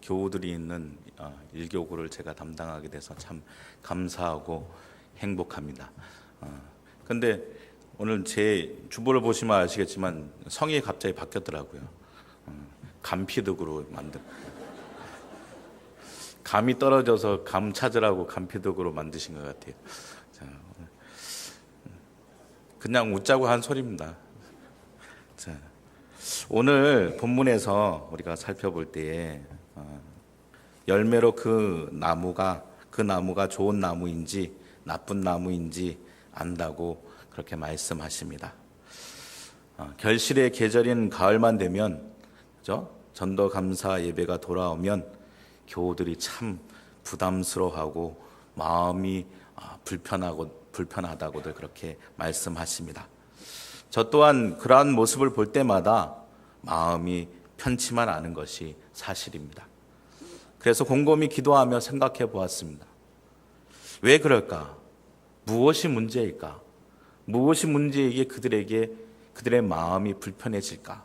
교우들이 있는 일교구를 제가 담당하게 돼서 참 감사하고 행복합니다. 근데 오늘 제 주보를 보시면 아시겠지만 성이 갑자기 바뀌었더라고요. 감피득으로 만든, 감이 떨어져서 감 찾으라고 감피득으로 만드신 것 같아요. 자, 그냥 웃자고 한 소리입니다. 자, 오늘 본문에서 우리가 살펴볼 때에 열매로 그 나무가 좋은 나무인지 나쁜 나무인지 안다고 그렇게 말씀하십니다. 결실의 계절인 가을만 되면, 그죠? 전도 감사 예배가 돌아오면 교우들이 참 부담스러워하고 마음이 불편하다고들 그렇게 말씀하십니다. 저 또한 그러한 모습을 볼 때마다 마음이 편치만 않은 것이 사실입니다. 그래서 곰곰이 기도하며 생각해 보았습니다. 왜 그럴까? 무엇이 문제일까? 무엇이 문제이기에 그들의 마음이 불편해질까?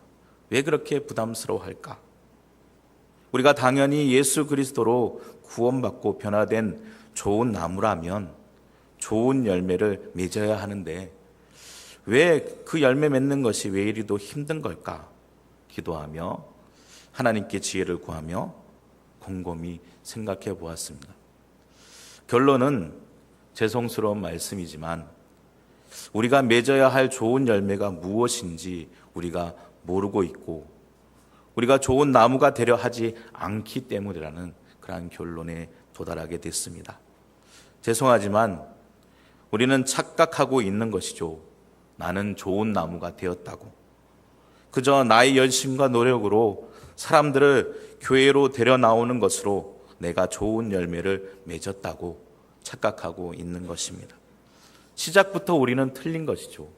왜 그렇게 부담스러워할까? 우리가 당연히 예수 그리스도로 구원받고 변화된 좋은 나무라면 좋은 열매를 맺어야 하는데 왜 그 열매 맺는 것이 왜 이리도 힘든 걸까? 기도하며 하나님께 지혜를 구하며 곰곰이 생각해 보았습니다. 결론은 죄송스러운 말씀이지만 우리가 맺어야 할 좋은 열매가 무엇인지 우리가 모르고 있고 우리가 좋은 나무가 되려 하지 않기 때문이라는 그러한 결론에 도달하게 됐습니다. 죄송하지만 우리는 착각하고 있는 것이죠. 나는 좋은 나무가 되었다고. 그저 나의 열심과 노력으로 사람들을 교회로 데려 나오는 것으로 내가 좋은 열매를 맺었다고 착각하고 있는 것입니다. 시작부터 우리는 틀린 것이죠.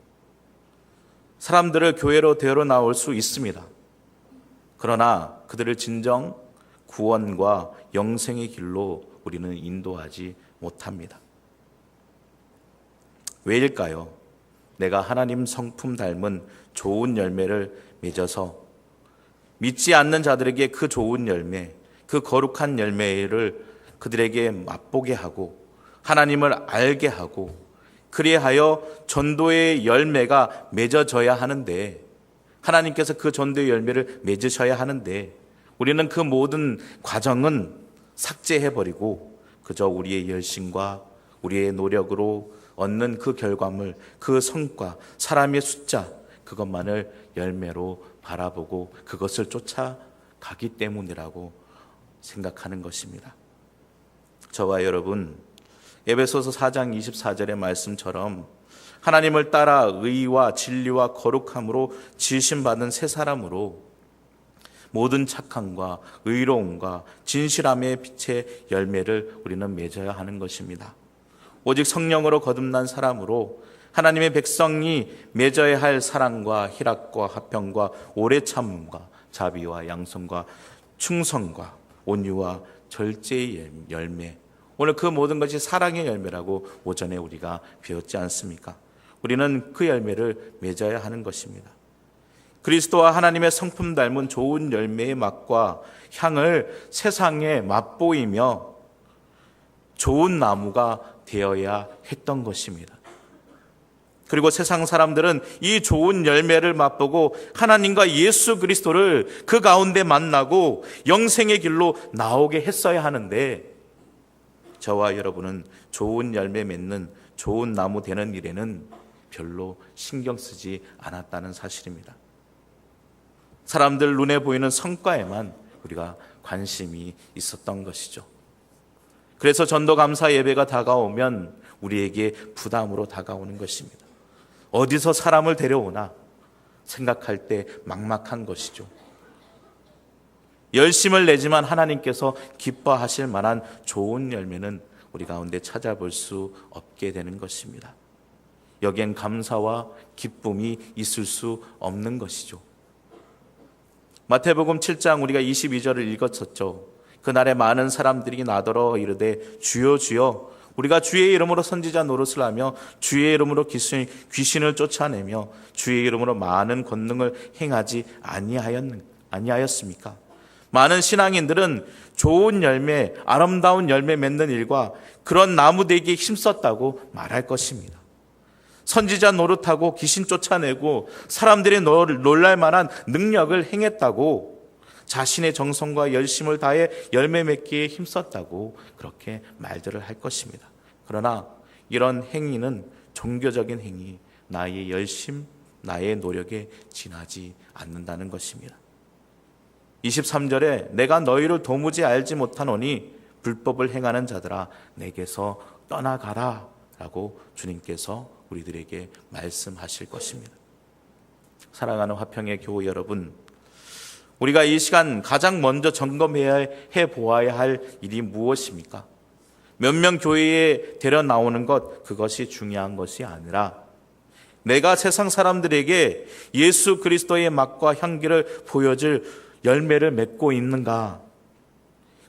사람들을 교회로 데려 나올 수 있습니다. 그러나 그들을 진정 구원과 영생의 길로 우리는 인도하지 못합니다. 왜일까요? 내가 하나님 성품 닮은 좋은 열매를 맺어서 믿지 않는 자들에게 그 좋은 열매, 그 거룩한 열매를 그들에게 맛보게 하고 하나님을 알게 하고 그리하여 전도의 열매가 맺어져야 하는데 하나님께서 그 전도의 열매를 맺으셔야 하는데 우리는 그 모든 과정은 삭제해버리고 그저 우리의 열심과 우리의 노력으로 얻는 그 결과물, 그 성과, 사람의 숫자 그것만을 열매로 바라보고 그것을 쫓아가기 때문이라고 생각하는 것입니다. 저와 여러분 에베소서 4장 24절의 말씀처럼 하나님을 따라 의와 진리와 거룩함으로 지으심받은 새 사람으로 모든 착함과 의로움과 진실함의 빛의 열매를 우리는 맺어야 하는 것입니다. 오직 성령으로 거듭난 사람으로 하나님의 백성이 맺어야 할 사랑과 희락과 화평과 오래 참음과 자비와 양성과 충성과 온유와 절제의 열매, 오늘 그 모든 것이 사랑의 열매라고 오전에 우리가 배웠지 않습니까? 우리는 그 열매를 맺어야 하는 것입니다. 그리스도와 하나님의 성품 닮은 좋은 열매의 맛과 향을 세상에 맛보이며 좋은 나무가 되어야 했던 것입니다. 그리고 세상 사람들은 이 좋은 열매를 맛보고 하나님과 예수 그리스도를 그 가운데 만나고 영생의 길로 나오게 했어야 하는데 저와 여러분은 좋은 열매 맺는 좋은 나무 되는 일에는 별로 신경 쓰지 않았다는 사실입니다. 사람들 눈에 보이는 성과에만 우리가 관심이 있었던 것이죠. 그래서 전도감사 예배가 다가오면 우리에게 부담으로 다가오는 것입니다. 어디서 사람을 데려오나 생각할 때 막막한 것이죠. 열심을 내지만 하나님께서 기뻐하실 만한 좋은 열매는 우리 가운데 찾아볼 수 없게 되는 것입니다. 여기엔 감사와 기쁨이 있을 수 없는 것이죠. 마태복음 7장 우리가 22절을 읽었었죠. 그날에 많은 사람들이 나더러 이르되 주여 주여 우리가 주의 이름으로 선지자 노릇을 하며 주의 이름으로 귀신을 쫓아내며 주의 이름으로 많은 권능을 행하지 아니하였습니까? 많은 신앙인들은 좋은 열매, 아름다운 열매 맺는 일과 그런 나무 되기에 힘썼다고 말할 것입니다. 선지자 노릇하고 귀신 쫓아내고 사람들이 놀랄 만한 능력을 행했다고, 자신의 정성과 열심을 다해 열매 맺기에 힘썼다고 그렇게 말들을 할 것입니다. 그러나 이런 행위는 종교적인 행위, 나의 열심, 나의 노력에 지나지 않는다는 것입니다. 23절에 내가 너희를 도무지 알지 못하노니 불법을 행하는 자들아 내게서 떠나가라 라고 주님께서 우리들에게 말씀하실 것입니다. 사랑하는 화평의 교우 여러분, 우리가 이 시간 가장 먼저 점검해야 보아야 할 일이 무엇입니까? 몇 명 교회에 데려 나오는 것, 그것이 중요한 것이 아니라 내가 세상 사람들에게 예수 그리스도의 맛과 향기를 보여줄 열매를 맺고 있는가?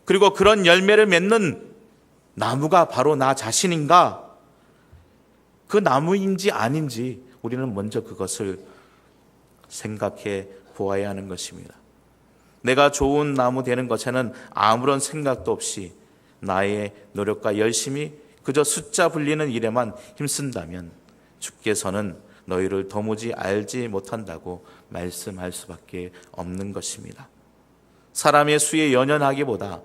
그리고 그런 열매를 맺는 나무가 바로 나 자신인가? 그 나무인지 아닌지 우리는 먼저 그것을 생각해 보아야 하는 것입니다. 내가 좋은 나무 되는 것에는 아무런 생각도 없이 나의 노력과 열심히 그저 숫자 불리는 일에만 힘쓴다면 주께서는 너희를 도무지 알지 못한다고 말씀할 수밖에 없는 것입니다. 사람의 수에 연연하기보다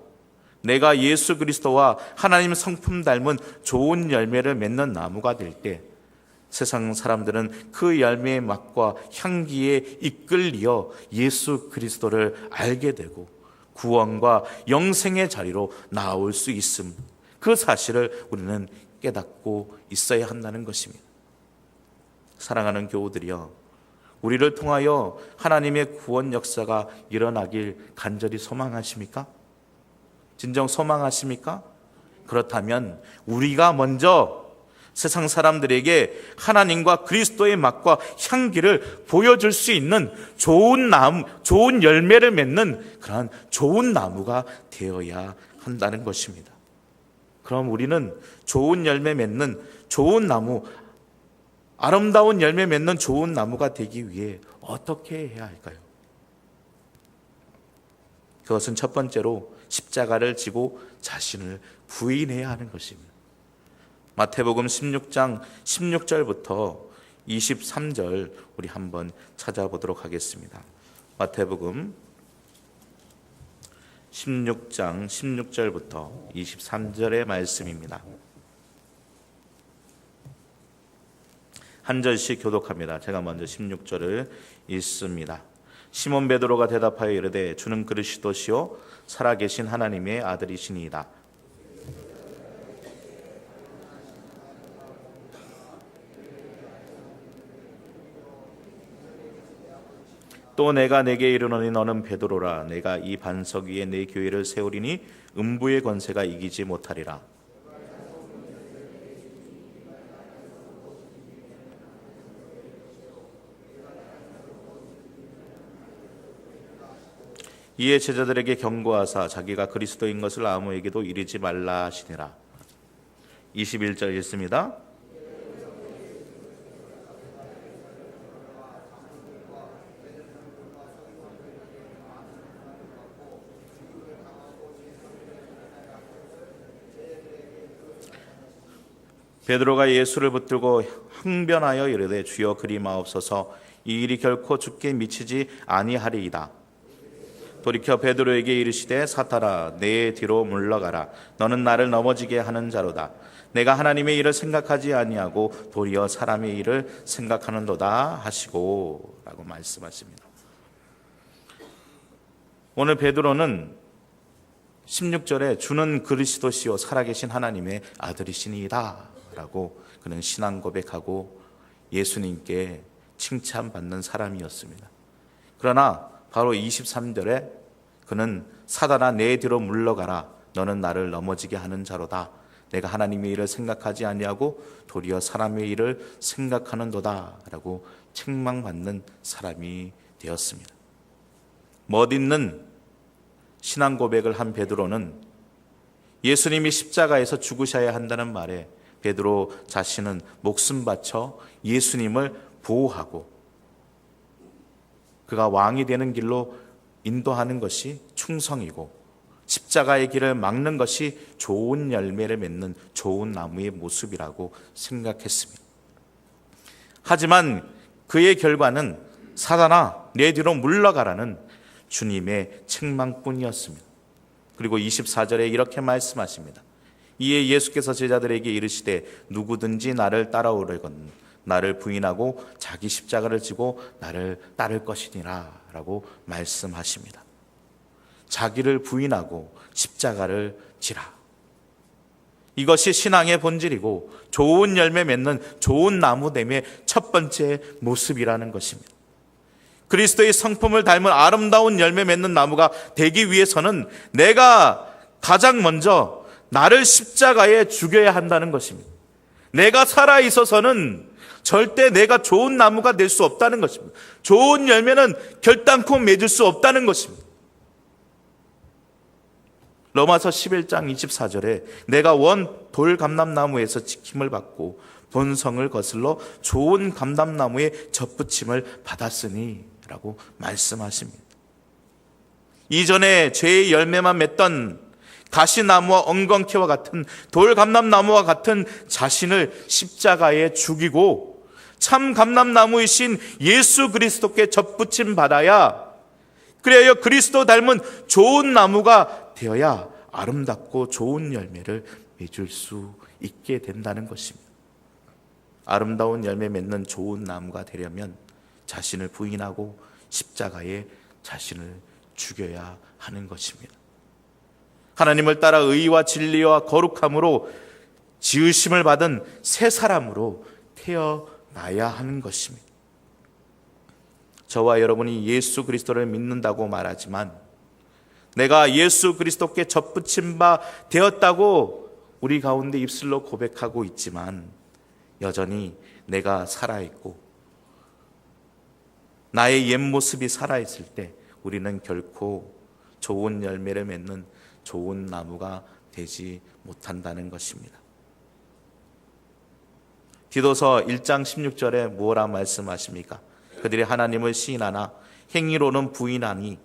내가 예수 그리스도와 하나님 성품 닮은 좋은 열매를 맺는 나무가 될 때 세상 사람들은 그 열매의 맛과 향기에 이끌려 예수 그리스도를 알게 되고 구원과 영생의 자리로 나올 수 있음, 그 사실을 우리는 깨닫고 있어야 한다는 것입니다. 사랑하는 교우들이여, 우리를 통하여 하나님의 구원 역사가 일어나길 간절히 소망하십니까? 진정 소망하십니까? 그렇다면 우리가 먼저 세상 사람들에게 하나님과 그리스도의 맛과 향기를 보여줄 수 있는 좋은 나무, 좋은 열매를 맺는 그러한 좋은 나무가 되어야 한다는 것입니다. 그럼 우리는 좋은 열매 맺는 좋은 나무, 아름다운 열매 맺는 좋은 나무가 되기 위해 어떻게 해야 할까요? 그것은 첫 번째로 십자가를 지고 자신을 부인해야 하는 것입니다. 마태복음 16장 16절부터 23절 우리 한번 찾아보도록 하겠습니다. 마태복음 16장 16절부터 23절의 말씀입니다. 한 절씩 교독합니다. 제가 먼저 16절을 읽습니다. 시몬 베드로가 대답하여 이르되 주는 그리스도시요 살아계신 하나님의 아들이시니이다. 또 내가 내게 이르노니 너는 베드로라. 내가 이 반석 위에 내 교회를 세우리니 음부의 권세가 이기지 못하리라. 이에 제자들에게 경고하사 자기가 그리스도인 것을 아무에게도 이르지 말라 하시니라. 21절 읽습니다. 베드로가 예수를 붙들고 항변하여 이르되 주여 그리 마옵소서, 이 일이 결코 주께 미치지 아니하리이다. 돌이켜 베드로에게 이르시되 사탄아 내 뒤로 물러가라. 너는 나를 넘어지게 하는 자로다. 내가 하나님의 일을 생각하지 아니하고 도리어 사람의 일을 생각하는도다 하시고 라고 말씀하십니다. 오늘 베드로는 16절에 주는 그리스도시요 살아계신 하나님의 아들이시니이다 라고 그는 신앙 고백하고 예수님께 칭찬받는 사람이었습니다. 그러나 바로 23절에 그는 사단아 내 뒤로 물러가라. 너는 나를 넘어지게 하는 자로다. 내가 하나님의 일을 생각하지 아니하고 도리어 사람의 일을 생각하는도다 라고 책망받는 사람이 되었습니다. 멋있는 신앙 고백을 한 베드로는 예수님이 십자가에서 죽으셔야 한다는 말에 베드로 자신은 목숨 바쳐 예수님을 보호하고 그가 왕이 되는 길로 인도하는 것이 충성이고 십자가의 길을 막는 것이 좋은 열매를 맺는 좋은 나무의 모습이라고 생각했습니다. 하지만 그의 결과는 사단아 내 뒤로 물러가라는 주님의 책망뿐이었습니다. 그리고 24절에 이렇게 말씀하십니다. 이에 예수께서 제자들에게 이르시되 누구든지 나를 따라오려거든 나를 부인하고 자기 십자가를 지고 나를 따를 것이니라 라고 말씀하십니다. 자기를 부인하고 십자가를 지라. 이것이 신앙의 본질이고 좋은 열매 맺는 좋은 나무됨의 첫 번째 모습이라는 것입니다. 그리스도의 성품을 닮은 아름다운 열매 맺는 나무가 되기 위해서는 내가 가장 먼저 나를 십자가에 죽여야 한다는 것입니다. 내가 살아 있어서는 절대 내가 좋은 나무가 될 수 없다는 것입니다. 좋은 열매는 결단코 맺을 수 없다는 것입니다. 로마서 11장 24절에 내가 원 돌 감람나무에서 지킴을 받고 본성을 거슬러 좋은 감람나무의 덧붙임을 받았으니 라고 말씀하십니다. 이전에 죄의 열매만 맺던 가시나무와 엉겅퀴와 같은 돌 감람나무와 같은 자신을 십자가에 죽이고 참 감람나무이신 예수 그리스도께 덧붙임 받아야 그래야 그리스도 닮은 좋은 나무가 되어야 아름답고 좋은 열매를 맺을 수 있게 된다는 것입니다. 아름다운 열매 맺는 좋은 나무가 되려면 자신을 부인하고 십자가에 자신을 죽여야 하는 것입니다. 하나님을 따라 의와 진리와 거룩함으로 지으심을 받은 새 사람으로 태어나야 하는 것입니다. 저와 여러분이 예수 그리스도를 믿는다고 말하지만 내가 예수 그리스도께 접붙임 바 되었다고 우리 가운데 입술로 고백하고 있지만 여전히 내가 살아있고 나의 옛 모습이 살아있을 때 우리는 결코 좋은 열매를 맺는 좋은 나무가 되지 못한다는 것입니다. 디도서 1장 16절에 뭐라 말씀하십니까? 그들이 하나님을 시인하나 행위로는 부인하니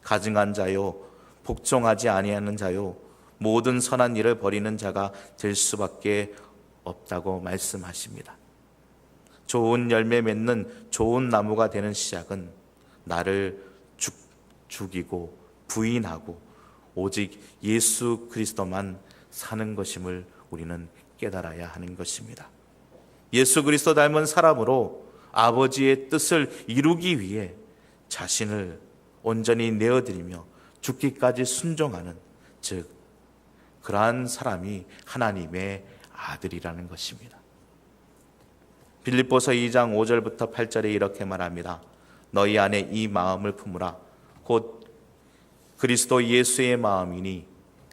가증한 자요 복종하지 아니하는 자요 모든 선한 일을 버리는 자가 될 수밖에 없다고 말씀하십니다. 좋은 열매 맺는 좋은 나무가 되는 시작은 나를 죽이고 부인하고 오직 예수 그리스도만 사는 것임을 우리는 깨달아야 하는 것입니다. 예수 그리스도 닮은 사람으로 아버지의 뜻을 이루기 위해 자신을 온전히 내어드리며 죽기까지 순종하는 즉 그러한 사람이 하나님의 아들이라는 것입니다. 빌립보서 2장 5절부터 8절에 이렇게 말합니다. 너희 안에 이 마음을 품으라. 곧 그리스도 예수의 마음이니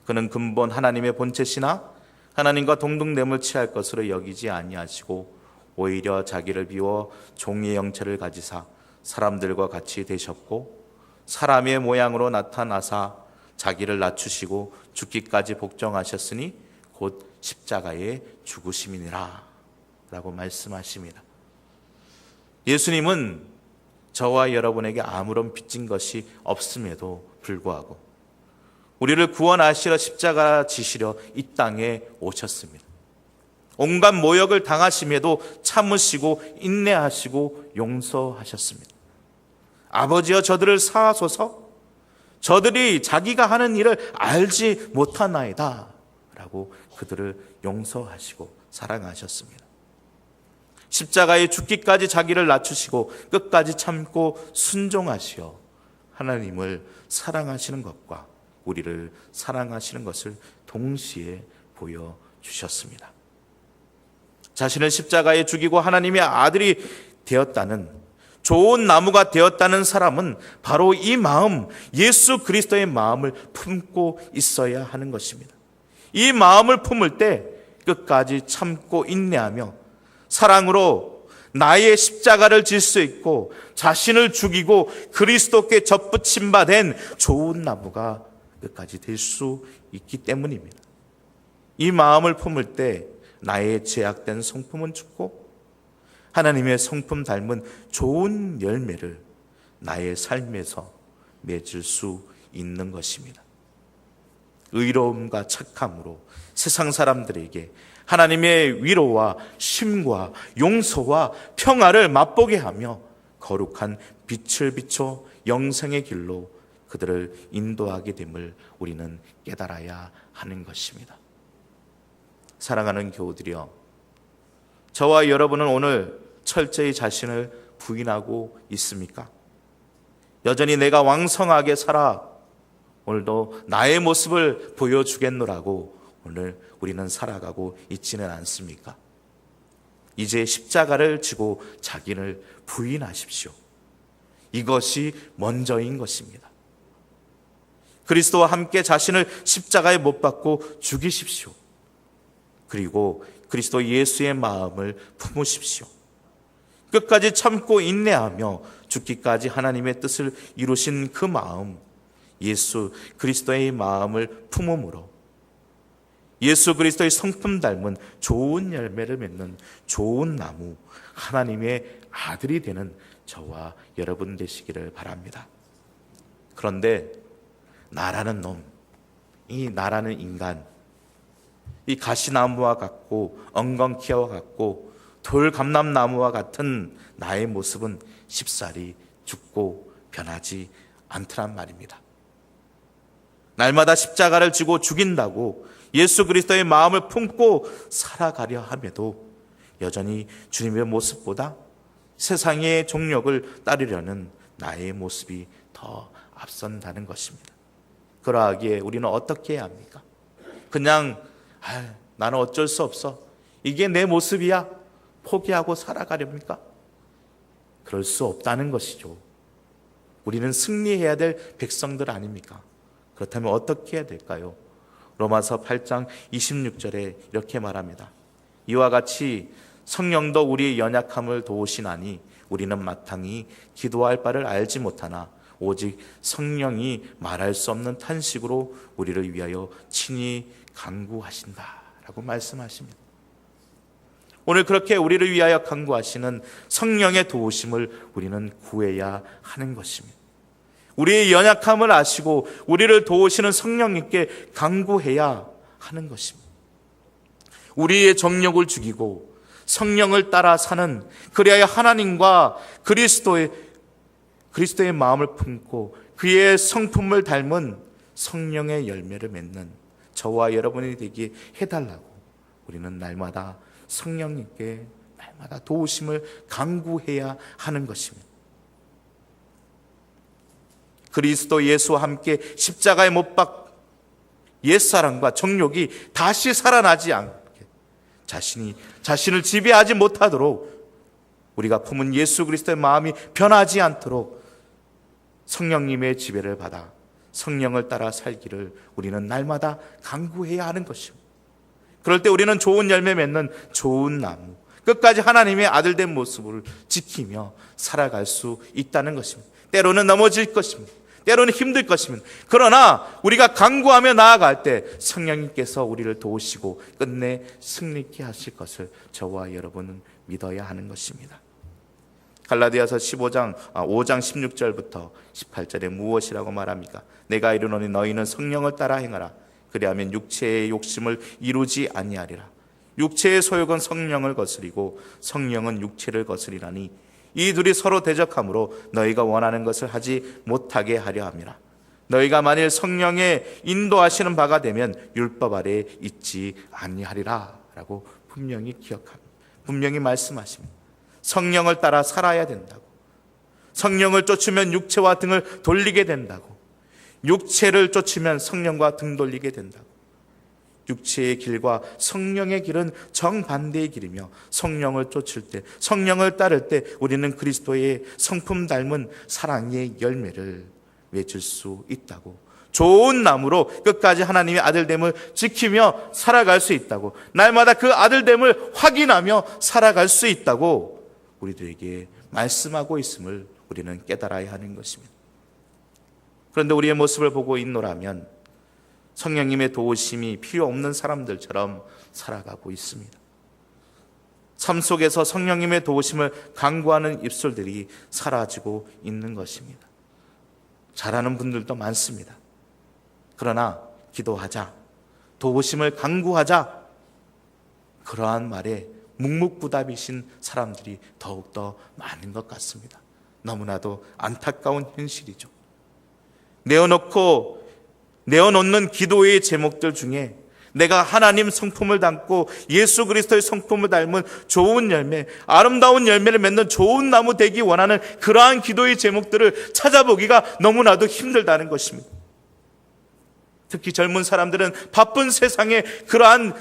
그는 근본 하나님의 본체시나 하나님과 동등됨을 취할 것으로 여기지 아니하시고 오히려 자기를 비워 종의 형체를 가지사 사람들과 같이 되셨고 사람의 모양으로 나타나사 자기를 낮추시고 죽기까지 복종하셨으니 곧 십자가에 죽으심이니라 라고 말씀하십니다. 예수님은 저와 여러분에게 아무런 빚진 것이 없음에도 불구하고 우리를 구원하시러 십자가 지시려 이 땅에 오셨습니다. 온갖 모욕을 당하심에도 참으시고 인내하시고 용서하셨습니다. 아버지여 저들을 사하소서 저들이 자기가 하는 일을 알지 못하나이다 라고 그들을 용서하시고 사랑하셨습니다. 십자가에 죽기까지 자기를 낮추시고 끝까지 참고 순종하시어 하나님을 사랑하시는 것과 우리를 사랑하시는 것을 동시에 보여주셨습니다. 자신을 십자가에 죽이고 하나님의 아들이 되었다는 좋은 나무가 되었다는 사람은 바로 이 마음, 예수 그리스도의 마음을 품고 있어야 하는 것입니다. 이 마음을 품을 때 끝까지 참고 인내하며 사랑으로 나의 십자가를 질 수 있고 자신을 죽이고 그리스도께 접붙임 바 된 좋은 나무가 끝까지 될 수 있기 때문입니다. 이 마음을 품을 때 나의 죄악된 성품은 죽고 하나님의 성품 닮은 좋은 열매를 나의 삶에서 맺을 수 있는 것입니다. 의로움과 착함으로 세상 사람들에게 하나님의 위로와 쉼과 용서와 평화를 맛보게 하며 거룩한 빛을 비춰 영생의 길로 그들을 인도하게 됨을 우리는 깨달아야 하는 것입니다. 사랑하는 교우들이여, 저와 여러분은 오늘 철저히 자신을 부인하고 있습니까? 여전히 내가 왕성하게 살아 오늘도 나의 모습을 보여주겠노라고 오늘 우리는 살아가고 있지는 않습니까? 이제 십자가를 지고 자기를 부인하십시오. 이것이 먼저인 것입니다. 그리스도와 함께 자신을 십자가에 못 박고 죽이십시오. 그리고 그리스도 예수의 마음을 품으십시오. 끝까지 참고 인내하며 죽기까지 하나님의 뜻을 이루신 그 마음, 예수 그리스도의 마음을 품음으로 예수 그리스도의 성품 닮은 좋은 열매를 맺는 좋은 나무, 하나님의 아들이 되는 저와 여러분 되시기를 바랍니다. 그런데 나라는 놈, 이 나라는 인간, 이 가시나무와 같고 엉겅퀴와 같고 돌감람나무와 같은 나의 모습은 쉽사리 죽고 변하지 않더란 말입니다. 날마다 십자가를 지고 죽인다고 예수 그리스도의 마음을 품고 살아가려 함에도 여전히 주님의 모습보다 세상의 종력을 따르려는 나의 모습이 더 앞선다는 것입니다. 그러하기에 우리는 어떻게 해야 합니까? 그냥 나는 어쩔 수 없어, 이게 내 모습이야, 포기하고 살아가렵니까? 그럴 수 없다는 것이죠. 우리는 승리해야 될 백성들 아닙니까? 그렇다면 어떻게 해야 될까요? 로마서 8장 26절에 이렇게 말합니다. 이와 같이 성령도 우리의 연약함을 도우시나니 우리는 마땅히 기도할 바를 알지 못하나 오직 성령이 말할 수 없는 탄식으로 우리를 위하여 친히 간구하신다라고 말씀하십니다. 오늘 그렇게 우리를 위하여 간구하시는 성령의 도우심을 우리는 구해야 하는 것입니다. 우리의 연약함을 아시고 우리를 도우시는 성령님께 간구해야 하는 것입니다. 우리의 정욕을 죽이고 성령을 따라 사는, 그리하여 하나님과 그리스도의 마음을 품고 그의 성품을 닮은 성령의 열매를 맺는 저와 여러분이 되게 해달라고 우리는 날마다 성령님께 날마다 도우심을 간구해야 하는 것입니다. 그리스도 예수와 함께 십자가에 못 박 옛사랑과 정욕이 다시 살아나지 않게 자신을 지배하지 못하도록 우리가 품은 예수 그리스도의 마음이 변하지 않도록 성령님의 지배를 받아 성령을 따라 살기를 우리는 날마다 간구해야 하는 것입니다. 그럴 때 우리는 좋은 열매 맺는 좋은 나무, 끝까지 하나님의 아들된 모습을 지키며 살아갈 수 있다는 것입니다. 때로는 넘어질 것입니다. 때로는 힘들 것입니다. 그러나 우리가 간구하며 나아갈 때 성령님께서 우리를 도우시고 끝내 승리케 하실 것을 저와 여러분은 믿어야 하는 것입니다. 갈라디아서 5장 16절부터 18절에 무엇이라고 말합니까? 내가 이르노니 너희는 성령을 따라 행하라. 그리하면 육체의 욕심을 이루지 아니하리라. 육체의 소욕은 성령을 거스리고 성령은 육체를 거스리라니 이 둘이 서로 대적하므로 너희가 원하는 것을 하지 못하게 하려 함이라. 너희가 만일 성령의 인도하시는 바가 되면 율법 아래에 있지 아니하리라 라고 분명히 말씀하십니다. 성령을 따라 살아야 된다고, 성령을 쫓으면 육체와 등을 돌리게 된다고, 육체를 쫓으면 성령과 등 돌리게 된다고. 육체의 길과 성령의 길은 정반대의 길이며 성령을 쫓을 때, 성령을 따를 때 우리는 그리스도의 성품 닮은 사랑의 열매를 맺을 수 있다고, 좋은 나무로 끝까지 하나님의 아들됨을 지키며 살아갈 수 있다고, 날마다 그 아들됨을 확인하며 살아갈 수 있다고 우리들에게 말씀하고 있음을 우리는 깨달아야 하는 것입니다. 그런데 우리의 모습을 보고 있노라면 성령님의 도우심이 필요 없는 사람들처럼 살아가고 있습니다. 삶 속에서 성령님의 도우심을 간구하는 입술들이 사라지고 있는 것입니다. 잘하는 분들도 많습니다. 그러나 기도하자, 도우심을 강구하자, 그러한 말에 묵묵부답이신 사람들이 더욱더 많은 것 같습니다. 너무나도 안타까운 현실이죠. 내어놓는 기도의 제목들 중에 내가 하나님 성품을 담고 예수 그리스도의 성품을 닮은 좋은 열매, 아름다운 열매를 맺는 좋은 나무 되기 원하는 그러한 기도의 제목들을 찾아보기가 너무나도 힘들다는 것입니다. 특히 젊은 사람들은 바쁜 세상에 그러한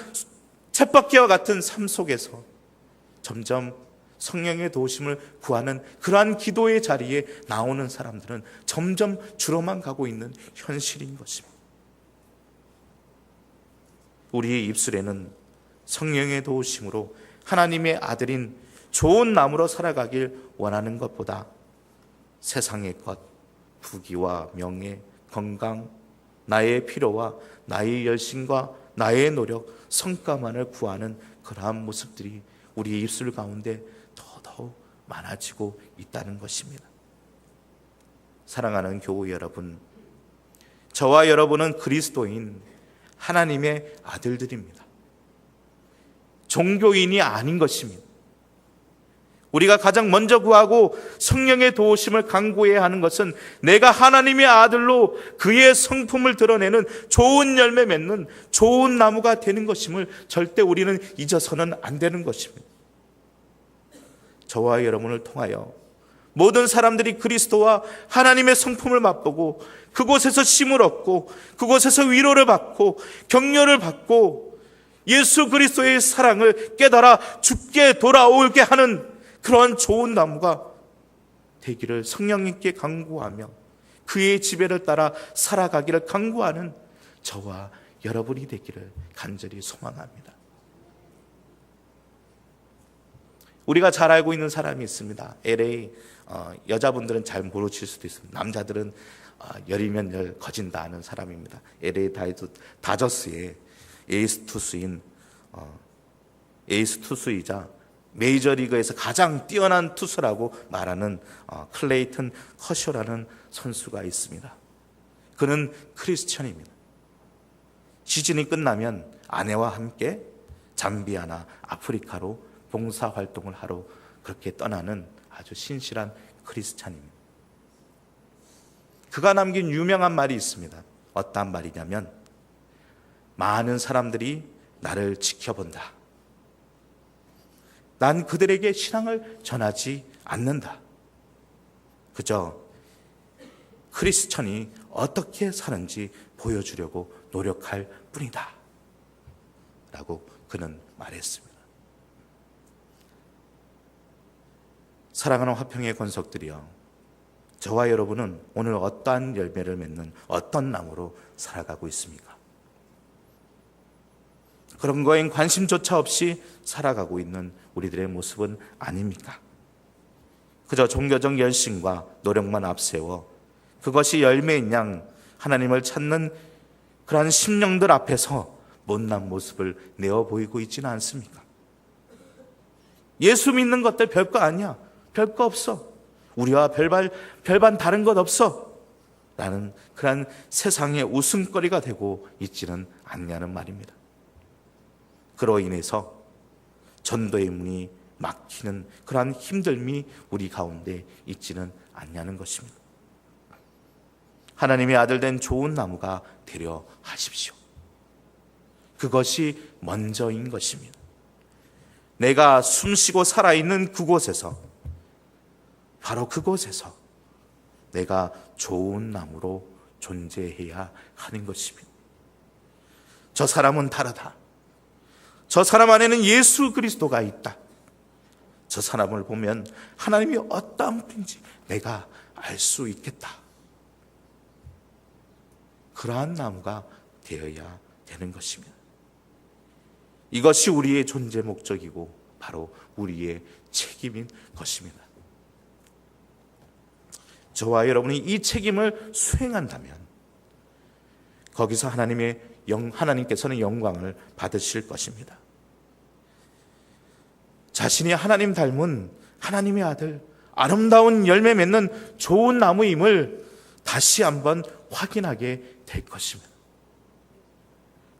쳇바퀴와 같은 삶 속에서 점점 성령의 도우심을 구하는 그러한 기도의 자리에 나오는 사람들은 점점 줄어만 가고 있는 현실인 것입니다. 우리의 입술에는 성령의 도우심으로 하나님의 아들인 좋은 나무로 살아가길 원하는 것보다 세상의 것, 부귀와 명예, 건강, 나의 필요와 나의 열심과 나의 노력, 성과만을 구하는 그러한 모습들이 우리의 입술 가운데 더더욱 많아지고 있다는 것입니다. 사랑하는 교우 여러분, 저와 여러분은 그리스도인 하나님의 아들들입니다. 종교인이 아닌 것입니다. 우리가 가장 먼저 구하고 성령의 도우심을 간구해야 하는 것은 내가 하나님의 아들로 그의 성품을 드러내는 좋은 열매 맺는 좋은 나무가 되는 것임을 절대 우리는 잊어서는 안 되는 것입니다. 저와 여러분을 통하여 모든 사람들이 그리스도와 하나님의 성품을 맛보고 그곳에서 쉼을 얻고 그곳에서 위로를 받고 격려를 받고 예수 그리스도의 사랑을 깨달아 죽게 돌아오게 하는 그런 좋은 나무가 되기를 성령님께 간구하며 그의 지배를 따라 살아가기를 간구하는 저와 여러분이 되기를 간절히 소망합니다. 우리가 잘 알고 있는 사람이 있습니다. LA 여자분들은 잘 모르실 수도 있습니다. 남자들은 열이면 열 거진다 하는 사람입니다. LA 다저스의 에이스 투수이자 메이저리그에서 가장 뛰어난 투수라고 말하는 클레이튼 커쇼라는 선수가 있습니다. 그는 크리스천입니다. 시즌이 끝나면 아내와 함께 잠비아나 아프리카로 봉사활동을 하러 그렇게 떠나는 아주 신실한 크리스찬입니다. 그가 남긴 유명한 말이 있습니다. 어떤 말이냐면 많은 사람들이 나를 지켜본다. 난 그들에게 신앙을 전하지 않는다. 그저 크리스천이 어떻게 사는지 보여주려고 노력할 뿐이다. 라고 그는 말했습니다. 사랑하는 화평의 권속들이여, 저와 여러분은 오늘 어떠한 열매를 맺는 어떤 나무로 살아가고 있습니까? 그런 거엔 관심조차 없이 살아가고 있는 우리들의 모습은 아닙니까? 그저 종교적 열심과 노력만 앞세워 그것이 열매인 양 하나님을 찾는 그러한 심령들 앞에서 못난 모습을 내어 보이고 있지는 않습니까? 예수 믿는 것들 별거 아니야. 별거 없어. 우리와 별반 다른 것 없어. 라는 그런 세상의 웃음거리가 되고 있지는 않냐는 말입니다. 그로 인해서 전도의 문이 막히는 그러한 힘듦이 우리 가운데 있지는 않냐는 것입니다. 하나님의 아들 된 좋은 나무가 되려 하십시오. 그것이 먼저인 것입니다. 내가 숨쉬고 살아있는 그곳에서, 바로 그곳에서 내가 좋은 나무로 존재해야 하는 것입니다. 저 사람은 다르다. 저 사람 안에는 예수 그리스도가 있다. 저 사람을 보면 하나님이 어떠한 분인지 내가 알 수 있겠다. 그러한 나무가 되어야 되는 것입니다. 이것이 우리의 존재 목적이고 바로 우리의 책임인 것입니다. 저와 여러분이 이 책임을 수행한다면 거기서 하나님께서는 영광을 받으실 것입니다. 자신이 하나님 닮은 하나님의 아들, 아름다운 열매 맺는 좋은 나무임을 다시 한번 확인하게 될 것입니다.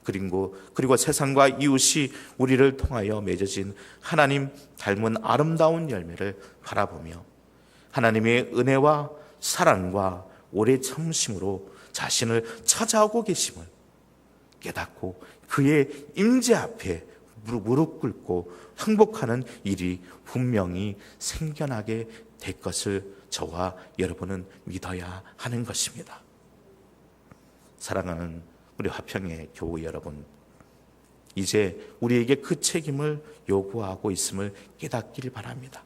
그리고 세상과 이웃이 우리를 통하여 맺어진 하나님 닮은 아름다운 열매를 바라보며 하나님의 은혜와 사랑과 오래 참으심으로 자신을 찾아오고 계심을 깨닫고 그의 임재 앞에 무릎 꿇고 항복하는 일이 분명히 생겨나게 될 것을 저와 여러분은 믿어야 하는 것입니다. 사랑하는 우리 화평의 교우 여러분, 이제 우리에게 그 책임을 요구하고 있음을 깨닫기를 바랍니다.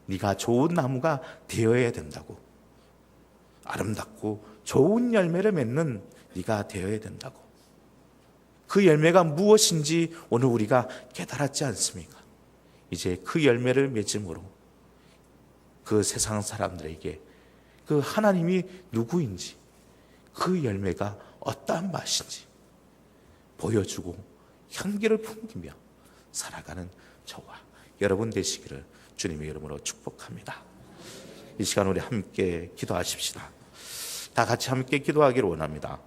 네가 좋은 나무가 되어야 된다고, 아름답고 좋은 열매를 맺는 네가 되어야 된다고. 그 열매가 무엇인지 오늘 우리가 깨달았지 않습니까? 이제 그 열매를 맺음으로 그 세상 사람들에게 그 하나님이 누구인지, 그 열매가 어떠한 맛인지 보여주고 향기를 풍기며 살아가는 저와 여러분 되시기를 주님의 이름으로 축복합니다. 이 시간 우리 함께 기도하십시다. 다 같이 함께 기도하기를 원합니다.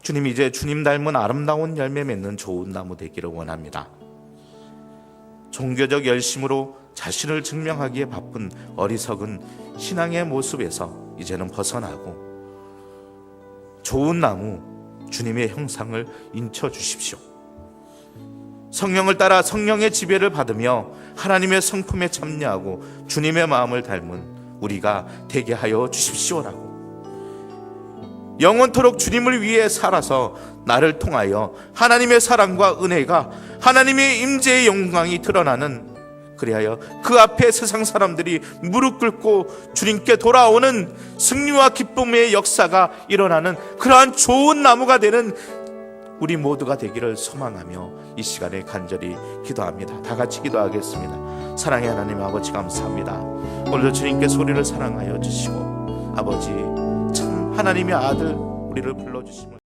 주님, 이제 주님 닮은 아름다운 열매 맺는 좋은 나무 되기를 원합니다. 종교적 열심으로 자신을 증명하기에 바쁜 어리석은 신앙의 모습에서 이제는 벗어나고 좋은 나무 주님의 형상을 인쳐 주십시오. 성령을 따라 성령의 지배를 받으며 하나님의 성품에 참여하고 주님의 마음을 닮은 우리가 되게 하여 주십시오라고. 영원토록 주님을 위해 살아서 나를 통하여 하나님의 사랑과 은혜가, 하나님의 임재의 영광이 드러나는, 그리하여 그 앞에 세상 사람들이 무릎 꿇고 주님께 돌아오는 승리와 기쁨의 역사가 일어나는 그러한 좋은 나무가 되는 우리 모두가 되기를 소망하며 이 시간에 간절히 기도합니다. 다 같이 기도하겠습니다. 사랑의 하나님 아버지, 감사합니다. 오늘도 주님께 소리를 사랑하여 주시고 아버지, 참 하나님의 아들 우리를 불러주심을